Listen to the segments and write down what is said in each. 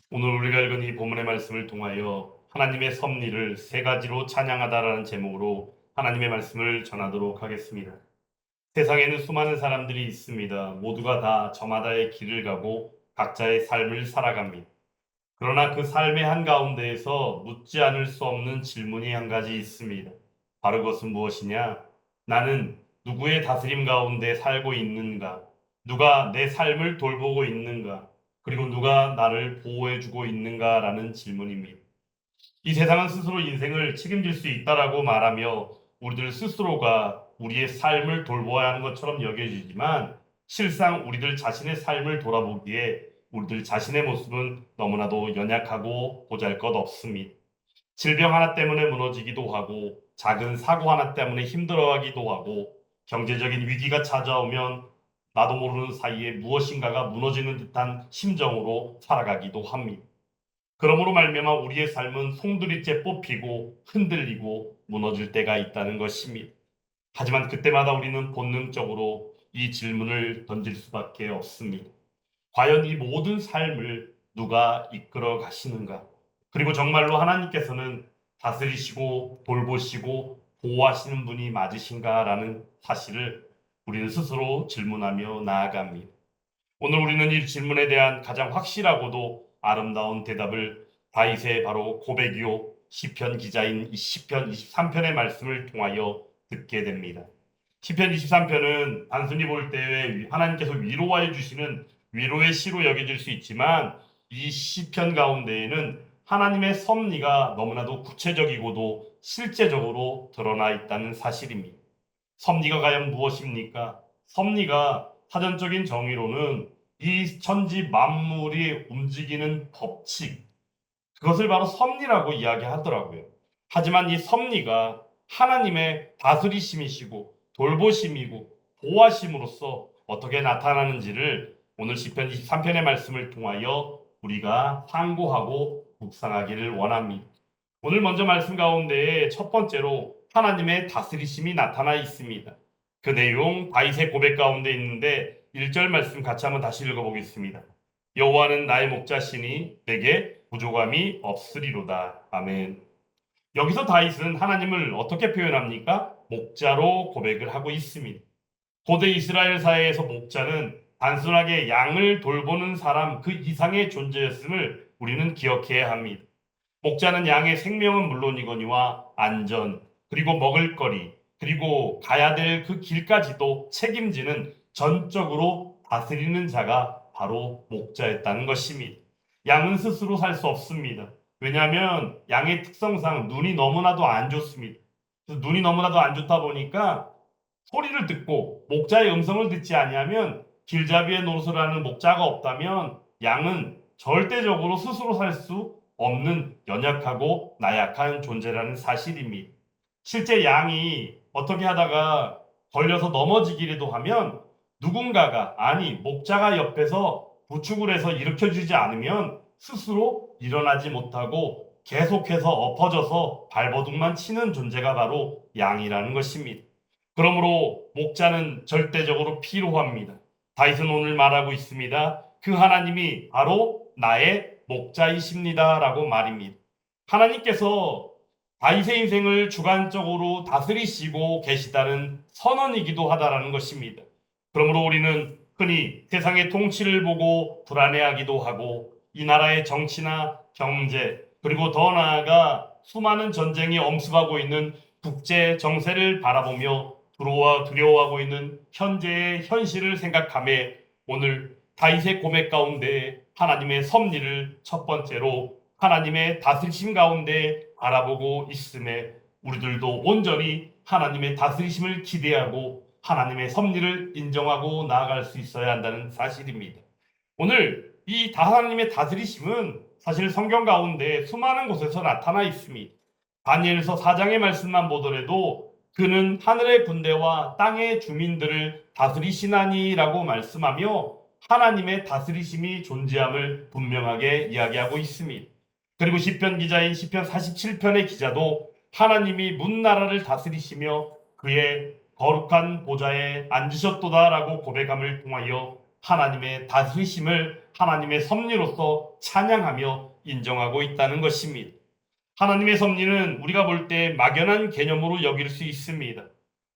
오늘 우리가 읽은 이 본문의 말씀을 통하여 하나님의 섭리를 세 가지로 찬양하다라는 제목으로 하나님의 말씀을 전하도록 하겠습니다. 세상에는 수많은 사람들이 있습니다. 모두가 다 저마다의 길을 가고 각자의 삶을 살아갑니다. 그러나 그 삶의 한가운데에서 묻지 않을 수 없는 질문이 한 가지 있습니다. 바로 그것은 무엇이냐? 나는 누구의 다스림 가운데 살고 있는가? 누가 내 삶을 돌보고 있는가? 그리고 누가 나를 보호해주고 있는가라는 질문입니다. 이 세상은 스스로 인생을 책임질 수 있다라고 말하며 우리들 스스로가 우리의 삶을 돌보아야 하는 것처럼 여겨지지만 실상 우리들 자신의 삶을 돌아보기에 우리들 자신의 모습은 너무나도 연약하고 보잘것없습니다. 질병 하나 때문에 무너지기도 하고 작은 사고 하나 때문에 힘들어하기도 하고 경제적인 위기가 찾아오면 나도 모르는 사이에 무엇인가가 무너지는 듯한 심정으로 살아가기도 합니다. 그러므로 말미암아 우리의 삶은 송두리째 뽑히고 흔들리고 무너질 때가 있다는 것입니다. 하지만 그때마다 우리는 본능적으로 이 질문을 던질 수밖에 없습니다. 과연 이 모든 삶을 누가 이끌어 가시는가? 그리고 정말로 하나님께서는 다스리시고 돌보시고 보호하시는 분이 맞으신가라는 사실을 우리는 스스로 질문하며 나아갑니다. 오늘 우리는 이 질문에 대한 가장 확실하고도 아름다운 대답을 다윗의 바로 고백이요 시편 기자인 시편 23편의 말씀을 통하여 듣게 됩니다. 시편 23편은 단순히 볼 때 하나님께서 위로해 주시는 위로의 시로 여겨질 수 있지만 이 시편 가운데에는 하나님의 섭리가 너무나도 구체적이고도 실제적으로 드러나 있다는 사실입니다. 섭리가 과연 무엇입니까? 섭리가 사전적인 정의로는 이 천지 만물이 움직이는 법칙, 그것을 바로 섭리라고 이야기하더라고요. 하지만 이 섭리가 하나님의 다스리심이시고 돌보심이고 보호하심으로써 어떻게 나타나는지를 오늘 시편 23편의 말씀을 통하여 우리가 상고하고 묵상하기를 원합니다. 오늘 먼저 말씀 가운데 첫 번째로 하나님의 다스리심이 나타나 있습니다. 그 내용 다윗의 고백 가운데 있는데 1절 말씀 같이 한번 다시 읽어보겠습니다. 여호와는 나의 목자시니 내게 부족함이 없으리로다. 아멘. 여기서 다윗은 하나님을 어떻게 표현합니까? 목자로 고백을 하고 있습니다. 고대 이스라엘 사회에서 목자는 단순하게 양을 돌보는 사람 그 이상의 존재였음을 우리는 기억해야 합니다. 목자는 양의 생명은 물론이거니와 안전, 그리고 먹을거리, 그리고 가야 될 그 길까지도 책임지는 전적으로 다스리는 자가 바로 목자였다는 것입니다. 양은 스스로 살 수 없습니다. 왜냐하면 양의 특성상 눈이 너무나도 안 좋습니다. 그래서 눈이 너무나도 안 좋다 보니까 소리를 듣고 목자의 음성을 듣지 아니하면 길잡이의 노릇을 하는 목자가 없다면 양은 절대적으로 스스로 살 수 없는 연약하고 나약한 존재라는 사실입니다. 실제 양이 어떻게 하다가 걸려서 넘어지기라도 하면 누군가가 아니 목자가 옆에서 부축을 해서 일으켜주지 않으면 스스로 일어나지 못하고 계속해서 엎어져서 발버둥만 치는 존재가 바로 양이라는 것입니다. 그러므로 목자는 절대적으로 필요합니다. 다윗은 오늘 말하고 있습니다. 그 하나님이 바로 나의 목자이십니다라고 말입니다. 하나님께서 다윗의 인생을 주관적으로 다스리시고 계시다는 선언이기도 하다라는 것입니다. 그러므로 우리는 흔히 세상의 통치를 보고 불안해하기도 하고 이 나라의 정치나 경제 그리고 더 나아가 수많은 전쟁이 엄습하고 있는 국제 정세를 바라보며 두려워하고 있는 현재의 현실을 생각하며 오늘 다윗의 고백 가운데 하나님의 섭리를 첫 번째로 하나님의 다스리심 가운데 바라보고 있음에 우리들도 온전히 하나님의 다스리심을 기대하고 하나님의 섭리를 인정하고 나아갈 수 있어야 한다는 사실입니다. 오늘 이 하나님의 다스리심은 사실 성경 가운데 수많은 곳에서 나타나 있습니다. 다니엘서 4장의 말씀만 보더라도 그는 하늘의 군대와 땅의 주민들을 다스리시나니라고 말씀하며 하나님의 다스리심이 존재함을 분명하게 이야기하고 있습니다. 그리고 시편 기자인 시편 47편의 기자도 하나님이 문나라를 다스리시며 그의 거룩한 보좌에 앉으셨도다라고 고백함을 통하여 하나님의 다스리심을 하나님의 섭리로서 찬양하며 인정하고 있다는 것입니다. 하나님의 섭리는 우리가 볼 때 막연한 개념으로 여길 수 있습니다.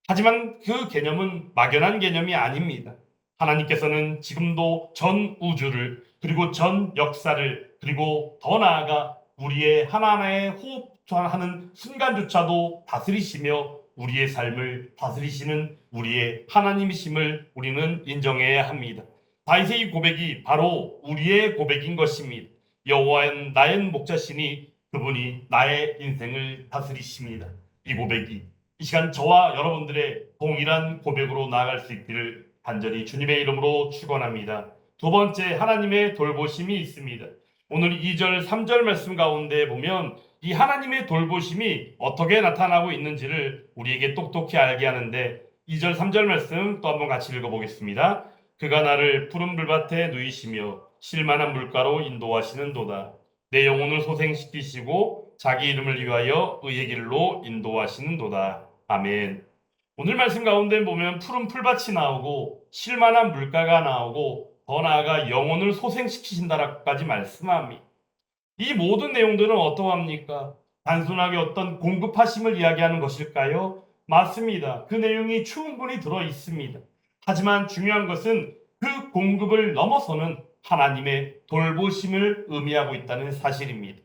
하지만 그 개념은 막연한 개념이 아닙니다. 하나님께서는 지금도 전 우주를 그리고 전 역사를 그리고 더 나아가 우리의 하나하나의 호흡하는 순간조차도 다스리시며 우리의 삶을 다스리시는 우리의 하나님이심을 우리는 인정해야 합니다. 다윗의 고백이 바로 우리의 고백인 것입니다. 여호와는 나의 목자시니 그분이 나의 인생을 다스리십니다. 이 고백이 이 시간 저와 여러분들의 동일한 고백으로 나아갈 수 있기를 간절히 주님의 이름으로 축원합니다. 두 번째, 하나님의 돌보심이 있습니다. 오늘 2절, 3절 말씀 가운데 보면 이 하나님의 돌보심이 어떻게 나타나고 있는지를 우리에게 똑똑히 알게 하는데 2절, 3절 말씀 또 한번 같이 읽어보겠습니다. 그가 나를 푸른 불밭에 누이시며 쉴만한 물가로 인도하시는도다. 내 영혼을 소생시키시고 자기 이름을 위하여 의의 길로 인도하시는도다. 아멘. 오늘 말씀 가운데 보면 푸른 풀밭이 나오고 쉴만한 물가가 나오고 더 나아가 영혼을 소생시키신다라고까지 말씀합니다. 이 모든 내용들은 어떠합니까? 단순하게 어떤 공급하심을 이야기하는 것일까요? 맞습니다. 그 내용이 충분히 들어 있습니다. 하지만 중요한 것은 그 공급을 넘어서는 하나님의 돌보심을 의미하고 있다는 사실입니다.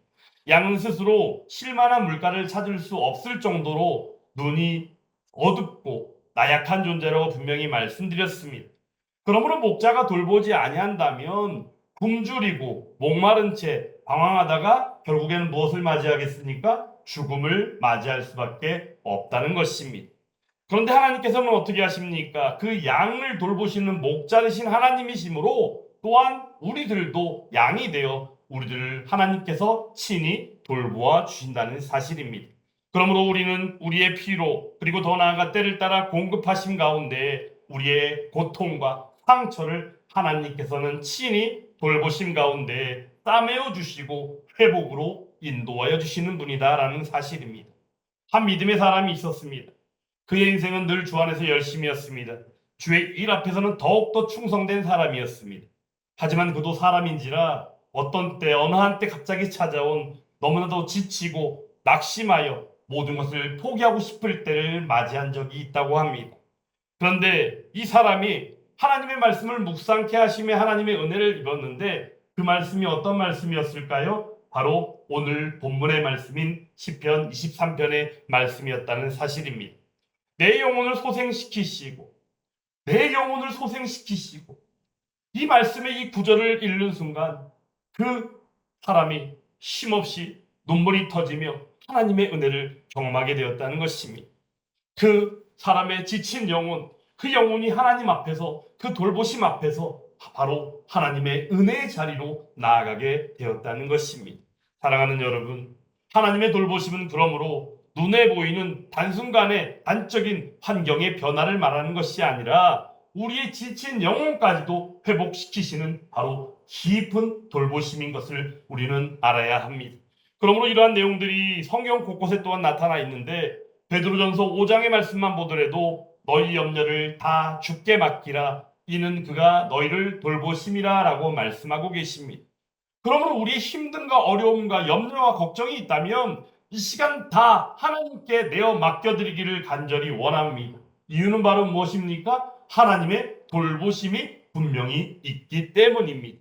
양은 스스로 쉴만한 물가를 찾을 수 없을 정도로 눈이 어둡고 나약한 존재라고 분명히 말씀드렸습니다. 그러므로 목자가 돌보지 아니한다면 굶주리고 목마른 채 방황하다가 결국에는 무엇을 맞이하겠습니까? 죽음을 맞이할 수밖에 없다는 것입니다. 그런데 하나님께서는 어떻게 하십니까? 그 양을 돌보시는 목자이신 하나님이시므로 또한 우리들도 양이 되어 우리들을 하나님께서 친히 돌보아 주신다는 사실입니다. 그러므로 우리는 우리의 피로 그리고 더 나아가 때를 따라 공급하심 가운데 우리의 고통과 상처를 하나님께서는 친히 돌보심 가운데 싸매어 주시고 회복으로 인도하여 주시는 분이다라는 사실입니다. 한 믿음의 사람이 있었습니다. 그의 인생은 늘 주 안에서 열심이었습니다. 주의 일 앞에서는 더욱더 충성된 사람이었습니다. 하지만 그도 사람인지라 어떤 때 어느 한때 갑자기 찾아온 너무나도 지치고 낙심하여 모든 것을 포기하고 싶을 때를 맞이한 적이 있다고 합니다. 그런데 이 사람이 하나님의 말씀을 묵상케 하심에 하나님의 은혜를 입었는데 그 말씀이 어떤 말씀이었을까요? 바로 오늘 본문의 말씀인 시편 23편의 말씀이었다는 사실입니다. 내 영혼을 소생시키시고 내 영혼을 소생시키시고 이 말씀의 이 구절을 읽는 순간 그 사람이 쉼없이 눈물이 터지며 하나님의 은혜를 경험하게 되었다는 것입니다. 그 사람의 지친 영혼, 그 영혼이 하나님 앞에서 그 돌보심 앞에서 바로 하나님의 은혜의 자리로 나아가게 되었다는 것입니다. 사랑하는 여러분, 하나님의 돌보심은 그러므로 눈에 보이는 단순간의 단적인 환경의 변화를 말하는 것이 아니라 우리의 지친 영혼까지도 회복시키시는 바로 깊은 돌보심인 것을 우리는 알아야 합니다. 그러므로 이러한 내용들이 성경 곳곳에 또한 나타나 있는데 베드로전서 5장의 말씀만 보더라도 너희 염려를 다 주께 맡기라 이는 그가 너희를 돌보심이라 라고 말씀하고 계십니다. 그러므로 우리의 힘듦과 어려움과 염려와 걱정이 있다면 이 시간 다 하나님께 내어 맡겨드리기를 간절히 원합니다. 이유는 바로 무엇입니까? 하나님의 돌보심이 분명히 있기 때문입니다.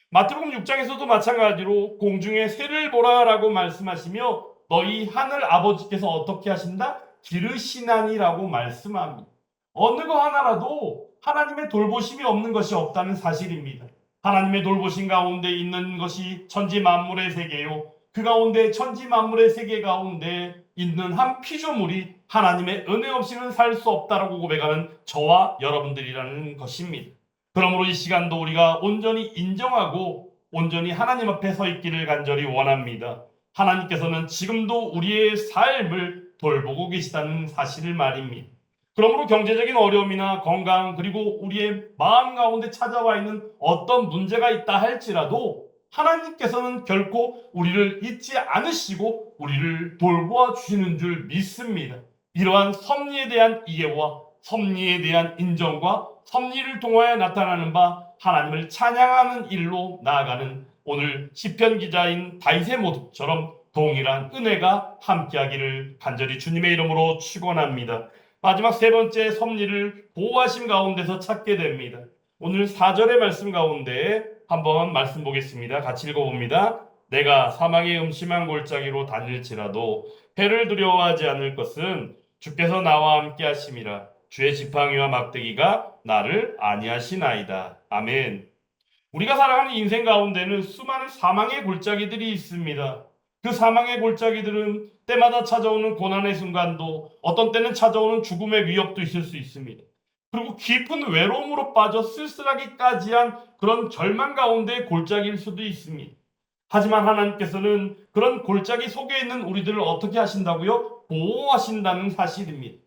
마태복음 6장에서도 마찬가지로 공중의 새를 보라라고 말씀하시며 너희 하늘 아버지께서 어떻게 하신다? 기르시나니라고 말씀합니다. 어느 거 하나라도 하나님의 돌보심이 없는 것이 없다는 사실입니다. 하나님의 돌보심 가운데 있는 것이 천지 만물의 세계요. 그 가운데 천지 만물의 세계 가운데 있는 한 피조물이 하나님의 은혜 없이는 살 수 없다라고 고백하는 저와 여러분들이라는 것입니다. 그러므로 이 시간도 우리가 온전히 인정하고 온전히 하나님 앞에 서 있기를 간절히 원합니다. 하나님께서는 지금도 우리의 삶을 돌보고 계시다는 사실을 말입니다. 그러므로 경제적인 어려움이나 건강 그리고 우리의 마음 가운데 찾아와 있는 어떤 문제가 있다 할지라도 하나님께서는 결코 우리를 잊지 않으시고 우리를 돌보아 주시는 줄 믿습니다. 이러한 섭리에 대한 이해와 섭리에 대한 인정과 섭리를 통하여 나타나는 바 하나님을 찬양하는 일로 나아가는 오늘 시편 기자인 다윗의 모습처럼 동일한 은혜가 함께하기를 간절히 주님의 이름으로 축원합니다. 마지막 세 번째 섭리를 보호하심 가운데서 찾게 됩니다. 오늘 4절의 말씀 가운데 한번 말씀 보겠습니다. 같이 읽어봅니다. 내가 사망의 음침한 골짜기로 다닐지라도 해를 두려워하지 않을 것은 주께서 나와 함께 하심이라. 주의 지팡이와 막대기가 나를 안위하시나이다. 아멘. 우리가 살아가는 인생 가운데는 수많은 사망의 골짜기들이 있습니다. 그 사망의 골짜기들은 때마다 찾아오는 고난의 순간도 어떤 때는 찾아오는 죽음의 위협도 있을 수 있습니다. 그리고 깊은 외로움으로 빠져 쓸쓸하기까지 한 그런 절망 가운데의 골짜기일 수도 있습니다. 하지만 하나님께서는 그런 골짜기 속에 있는 우리들을 어떻게 하신다고요? 보호하신다는 사실입니다.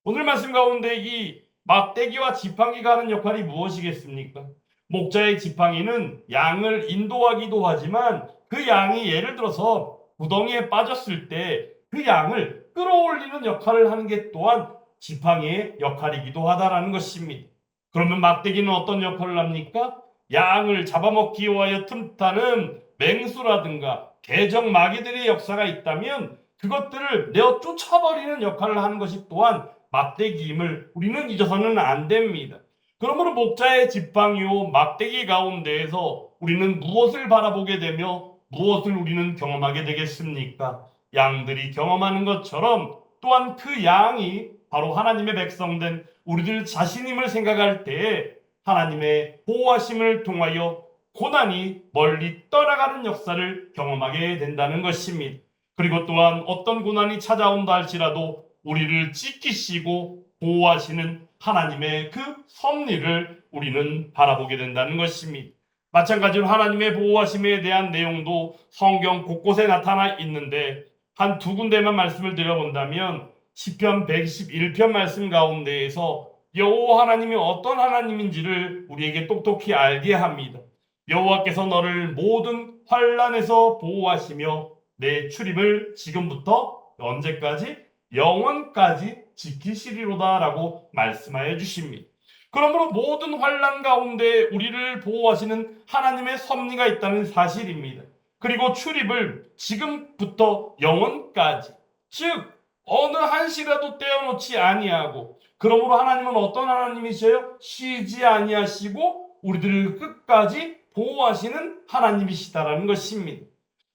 오늘 말씀 가운데 이 막대기와 지팡이가 하는 역할이 무엇이겠습니까? 목자의 지팡이는 양을 인도하기도 하지만 그 양이 예를 들어서 구덩이에 빠졌을 때 그 양을 끌어올리는 역할을 하는 게 또한 지팡이의 역할이기도 하다라는 것입니다. 그러면 막대기는 어떤 역할을 합니까? 양을 잡아먹기 위하여 틈타는 맹수라든가 개적 마귀들의 역사가 있다면 그것들을 내어 쫓아버리는 역할을 하는 것이 또한 막대기임을 우리는 잊어서는 안 됩니다. 그러므로 목자의 지팡이요 막대기 가운데에서 우리는 무엇을 바라보게 되며 무엇을 우리는 경험하게 되겠습니까? 양들이 경험하는 것처럼 또한 그 양이 바로 하나님의 백성된 우리들 자신임을 생각할 때에 하나님의 보호하심을 통하여 고난이 멀리 떠나가는 역사를 경험하게 된다는 것입니다. 그리고 또한 어떤 고난이 찾아온다 할지라도 우리를 지키시고 보호하시는 하나님의 그 섭리를 우리는 바라보게 된다는 것입니다. 마찬가지로 하나님의 보호하심에 대한 내용도 성경 곳곳에 나타나 있는데 한 두 군데만 말씀을 드려본다면 시편 111편 말씀 가운데에서 여호와 하나님이 어떤 하나님인지를 우리에게 똑똑히 알게 합니다. 여호와께서 너를 모든 환난에서 보호하시며 내 출입을 지금부터 언제까지? 영원까지 지키시리로다 라고 말씀하여 주십니다. 그러므로 모든 환난 가운데 우리를 보호하시는 하나님의 섭리가 있다는 사실입니다. 그리고 출입을 지금부터 영원까지, 즉 어느 한시라도 떼어놓지 아니하고, 그러므로 하나님은 어떤 하나님이세요? 쉬지 아니하시고 우리들을 끝까지 보호하시는 하나님이시다라는 것입니다.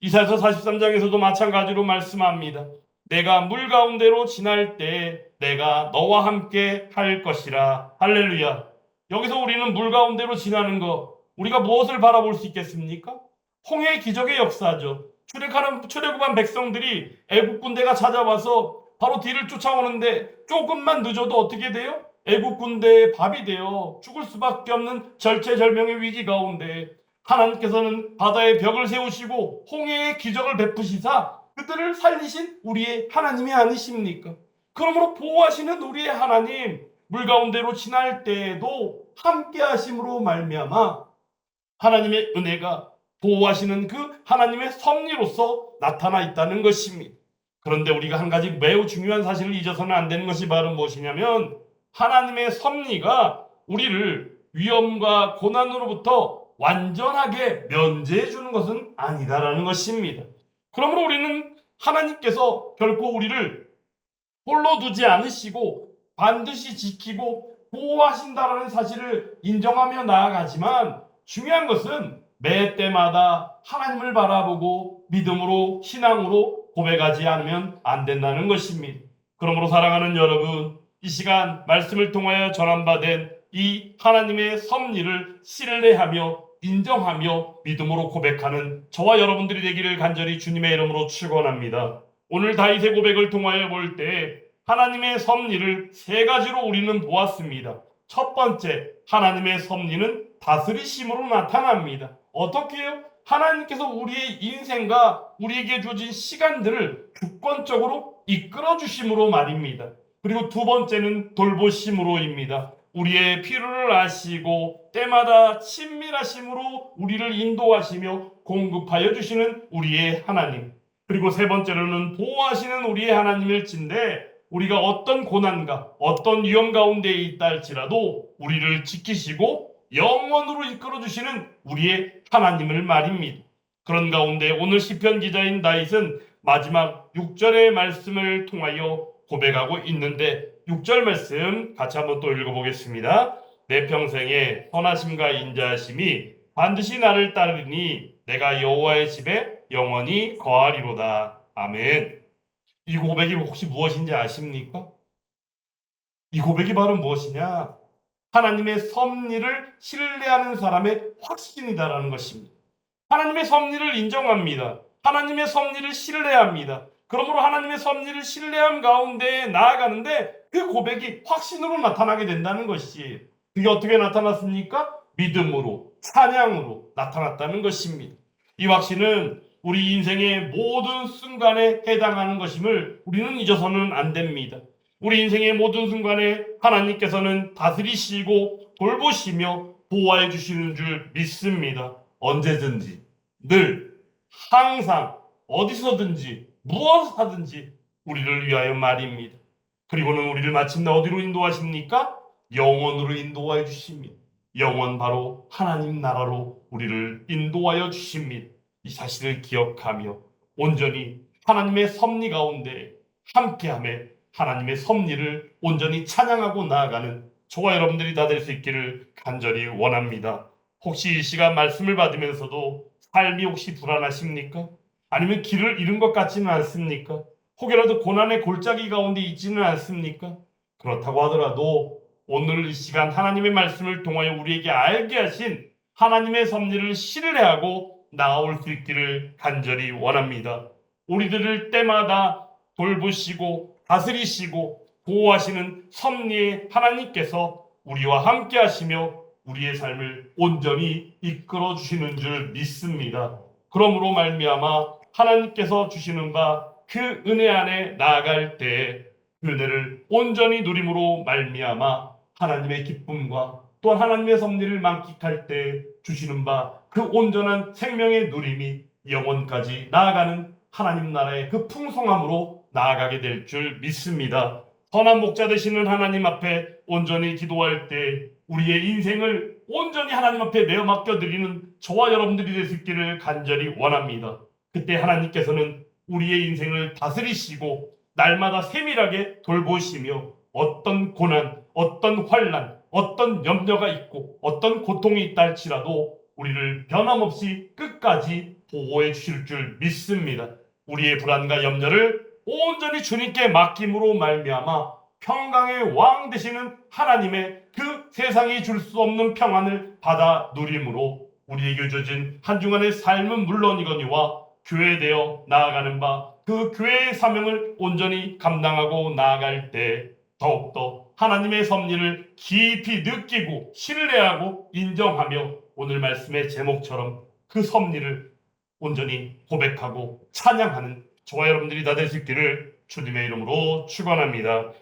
이사야서 43장에서도 마찬가지로 말씀합니다. 내가 물 가운데로 지날 때 내가 너와 함께 할 것이라. 할렐루야. 여기서 우리는 물 가운데로 지나는 것, 우리가 무엇을 바라볼 수 있겠습니까? 홍해 기적의 역사죠. 출애굽한 백성들이 애국 군대가 찾아와서 바로 뒤를 쫓아오는데 조금만 늦어도 어떻게 돼요? 애국 군대의 밥이 되어 죽을 수밖에 없는 절체절명의 위기 가운데 하나님께서는 바다에 벽을 세우시고 홍해의 기적을 베푸시사 그들을 살리신 우리의 하나님이 아니십니까? 그러므로 보호하시는 우리의 하나님, 물 가운데로 지날 때에도 함께 하심으로 말미암아 하나님의 은혜가 보호하시는 그 하나님의 섭리로서 나타나 있다는 것입니다. 그런데 우리가 한 가지 매우 중요한 사실을 잊어서는 안 되는 것이 바로 무엇이냐면 하나님의 섭리가 우리를 위험과 고난으로부터 완전하게 면제해 주는 것은 아니다라는 것입니다. 그러므로 우리는 하나님께서 결코 우리를 홀로 두지 않으시고 반드시 지키고 보호하신다라는 사실을 인정하며 나아가지만 중요한 것은 매 때마다 하나님을 바라보고 믿음으로 신앙으로 고백하지 않으면 안 된다는 것입니다. 그러므로 사랑하는 여러분, 이 시간 말씀을 통하여 전함받은 이 하나님의 섭리를 신뢰하며 인정하며 믿음으로 고백하는 저와 여러분들이 되기를 간절히 주님의 이름으로 축원합니다. 오늘 다윗의 고백을 통하여 볼 때 하나님의 섭리를 세 가지로 우리는 보았습니다. 첫 번째, 하나님의 섭리는 다스리심으로 나타납니다. 어떻게 해요? 하나님께서 우리의 인생과 우리에게 주어진 시간들을 주권적으로 이끌어 주심으로 말입니다. 그리고 두 번째는 돌보심으로입니다. 우리의 필요를 아시고 때마다 친밀하심으로 우리를 인도하시며 공급하여 주시는 우리의 하나님. 그리고 세 번째로는 보호하시는 우리의 하나님일진데 우리가 어떤 고난과 어떤 위험 가운데 있다 할지라도 우리를 지키시고 영원으로 이끌어 주시는 우리의 하나님을 말입니다. 그런 가운데 오늘 시편 기자인 다윗은 마지막 6절의 말씀을 통하여 고백하고 있는데 6절 말씀 같이 한번 또 읽어보겠습니다. 내 평생에 선하심과 인자하심이 반드시 나를 따르니 내가 여호와의 집에 영원히 거하리로다. 아멘. 이 고백이 혹시 무엇인지 아십니까? 이 고백이 바로 무엇이냐? 하나님의 섭리를 신뢰하는 사람의 확신이다라는 것입니다. 하나님의 섭리를 인정합니다. 하나님의 섭리를 신뢰합니다. 그러므로 하나님의 섭리를 신뢰함 가운데 나아가는데 그 고백이 확신으로 나타나게 된다는 것이 그게 어떻게 나타났습니까? 믿음으로, 찬양으로 나타났다는 것입니다. 이 확신은 우리 인생의 모든 순간에 해당하는 것임을 우리는 잊어서는 안 됩니다. 우리 인생의 모든 순간에 하나님께서는 다스리시고 돌보시며 보호해 주시는 줄 믿습니다. 언제든지, 늘, 항상, 어디서든지, 무엇을 하든지 우리를 위하여 말입니다. 그리고는 우리를 마침내 어디로 인도하십니까? 영원으로 인도하여 주십니다. 영원 바로 하나님 나라로 우리를 인도하여 주십니다. 이 사실을 기억하며 온전히 하나님의 섭리 가운데 함께하며 하나님의 섭리를 온전히 찬양하고 나아가는 저와 여러분들이 다 될 수 있기를 간절히 원합니다. 혹시 이 시간 말씀을 받으면서도 삶이 혹시 불안하십니까? 아니면 길을 잃은 것 같지는 않습니까? 혹여라도 고난의 골짜기 가운데 있지는 않습니까? 그렇다고 하더라도 오늘 이 시간 하나님의 말씀을 통하여 우리에게 알게 하신 하나님의 섭리를 신뢰하고 나아올 수 있기를 간절히 원합니다. 우리들을 때마다 돌보시고 다스리시고 보호하시는 섭리의 하나님께서 우리와 함께 하시며 우리의 삶을 온전히 이끌어 주시는 줄 믿습니다. 그러므로 말미암아 하나님께서 주시는 바 그 은혜 안에 나아갈 때 그 은혜를 온전히 누림으로 말미암아 하나님의 기쁨과 또 하나님의 섭리를 만끽할 때 주시는 바 그 온전한 생명의 누림이 영원까지 나아가는 하나님 나라의 그 풍성함으로 나아가게 될 줄 믿습니다. 선한 목자 되시는 하나님 앞에 온전히 기도할 때 우리의 인생을 온전히 하나님 앞에 내어 맡겨드리는 저와 여러분들이 될 수 있기를 간절히 원합니다. 그때 하나님께서는 우리의 인생을 다스리시고 날마다 세밀하게 돌보시며 어떤 고난, 어떤 환난, 어떤 염려가 있고 어떤 고통이 있다 할지라도 우리를 변함없이 끝까지 보호해 주실 줄 믿습니다. 우리의 불안과 염려를 온전히 주님께 맡김으로 말미암아 평강의 왕 되시는 하나님의 그 세상이 줄 수 없는 평안을 받아 누림으로 우리에게 주어진 한 주간의 삶은 물론이거니와 교회되어 나아가는 바 그 교회의 사명을 온전히 감당하고 나아갈 때 더욱더 하나님의 섭리를 깊이 느끼고 신뢰하고 인정하며 오늘 말씀의 제목처럼 그 섭리를 온전히 고백하고 찬양하는 저와 여러분들이 다 될 수 있기를 주님의 이름으로 축원합니다.